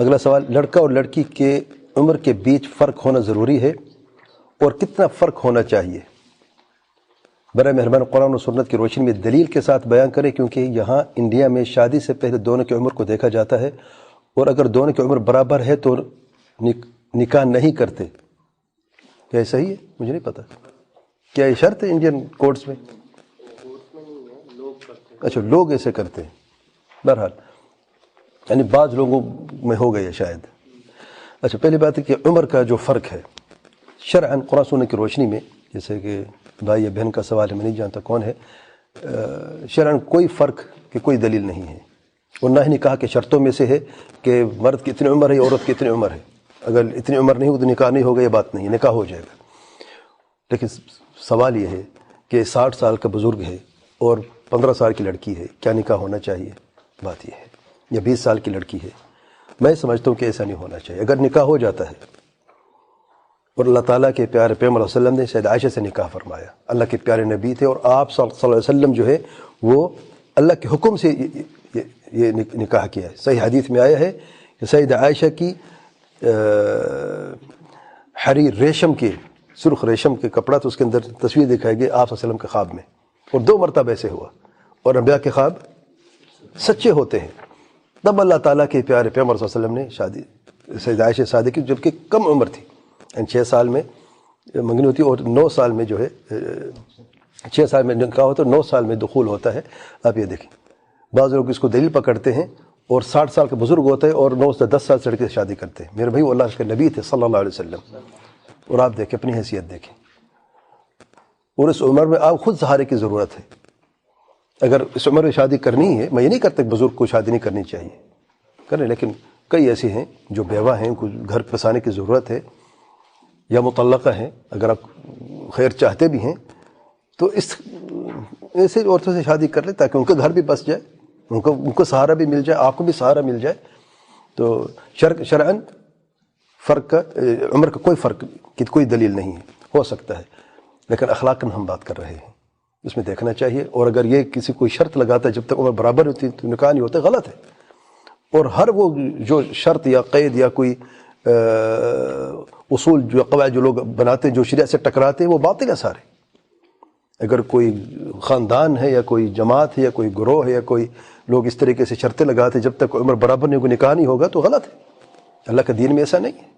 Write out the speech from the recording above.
اگلا سوال، لڑکا اور لڑکی کے عمر کے بیچ فرق ہونا ضروری ہے اور کتنا فرق ہونا چاہیے؟ برائے مہربان قرآن و سنت کی روشنی میں دلیل کے ساتھ بیان کریں، کیونکہ یہاں انڈیا میں شادی سے پہلے دونوں کی عمر کو دیکھا جاتا ہے اور اگر دونوں کی عمر برابر ہے تو نکاح نہیں کرتے۔ کیا یہ صحیح ہے؟ مجھے نہیں پتا، کیا یہ شرط ہے انڈین کورٹس میں؟ اچھا، لوگ ایسے کرتے ہیں، بہرحال یعنی بعض لوگوں میں ہو گئی ہے شاید۔ اچھا، پہلی بات ہے کہ عمر کا جو فرق ہے شرعاً قرآن سنت کی روشنی میں، جیسے کہ بھائی یا بہن کا سوال ہے، میں نہیں جانتا کون ہے، شرعاً کوئی فرق کہ کوئی دلیل نہیں ہے، اور نہ ہی نکاح کے شرطوں میں سے ہے کہ مرد کی اتنی عمر ہے، عورت کی اتنی عمر ہے، اگر اتنی عمر نہیں ہو تو نکاح نہیں ہوگا، یہ بات نہیں ہے، نکاح ہو جائے گا۔ لیکن سوال یہ ہے کہ 60 سال کا بزرگ ہے اور 15 سال کی لڑکی ہے، کیا نکاح ہونا چاہیے؟ بات یہ ہے، یا 20 سال کی لڑکی ہے، میں سمجھتا ہوں کہ ایسا نہیں ہونا چاہیے۔ اگر نکاح ہو جاتا ہے، اور اللہ تعالیٰ کے پیارے پیغمبر صلی اللہ علیہ وسلم نے سید عائشہ سے نکاح فرمایا، اللہ کے پیارے نبی تھے، اور آپ صلی اللہ علیہ وسلم جو ہے وہ اللہ کے حکم سے یہ نکاح کیا ہے۔ صحیح حدیث میں آیا ہے کہ سید عائشہ کی حریر ریشم کے، سرخ ریشم کے کپڑا، تو اس کے اندر تصویر دکھائی گئی آپ صلی اللہ علیہ وسلم کے خواب میں، اور 2 مرتبہ ایسے ہوا، اور انبیاء کے خواب سچے ہوتے ہیں۔ تب اللہ تعالیٰ کے پیارے پیغمبر صلی اللہ علیہ وسلم نے شادی سید عائشہ سے شادی کی، جبکہ کم عمر تھی، 6 سال میں منگنی ہوتی، اور 9 سال میں جو ہے 6 سال میں نکاح ہوتا ہے، 9 سال میں دخول ہوتا ہے۔ آپ یہ دیکھیں، بعض لوگ اس کو دلیل پکڑتے ہیں، اور 60 سال کا بزرگ ہوتا ہے اور 9 سے 10 سال سے لڑکے سے شادی کرتے ہیں۔ میرے بھائی وہ اللہ کے نبی تھے صلی اللہ علیہ وسلم، اور آپ دیکھیں اپنی حیثیت دیکھیں، اور اس عمر میں آپ خود سہارے کی ضرورت ہے۔ اگر اس عمر میں شادی کرنی ہے، میں یہ نہیں کرتا کہ بزرگ کو شادی نہیں کرنی چاہیے، کریں، لیکن کئی ایسے ہیں جو بیوہ ہیں، کچھ گھر بسانے کی ضرورت ہے، یا مطلقہ ہیں، اگر آپ خیر چاہتے بھی ہیں تو ایسے عورتوں سے شادی کر لیں تاکہ ان کا گھر بھی بس جائے، ان کو سہارا بھی مل جائے، آپ کو بھی سہارا مل جائے۔ تو شرعاً فرق کا، عمر کا کوئی فرق کی کوئی دلیل نہیں ہے، ہو سکتا ہے، لیکن اخلاقاً ہم بات کر رہے ہیں، اس میں دیکھنا چاہیے۔ اور اگر یہ کسی کوئی شرط لگاتا ہے جب تک عمر برابر ہوتی تو نکاح نہیں ہوتا، غلط ہے۔ اور ہر وہ جو شرط یا قید یا کوئی اصول، جو قواعد جو لوگ بناتے ہیں جو شریعت سے ٹکراتے ہیں، وہ باطل ہے سارے۔ اگر کوئی خاندان ہے یا کوئی جماعت ہے یا کوئی گروہ ہے یا کوئی لوگ اس طریقے سے شرطیں لگاتے ہیں جب تک عمر برابر نہیں ہوگی نکاح نہیں ہوگا، تو غلط ہے۔ اللہ کے دین میں ایسا نہیں ہے۔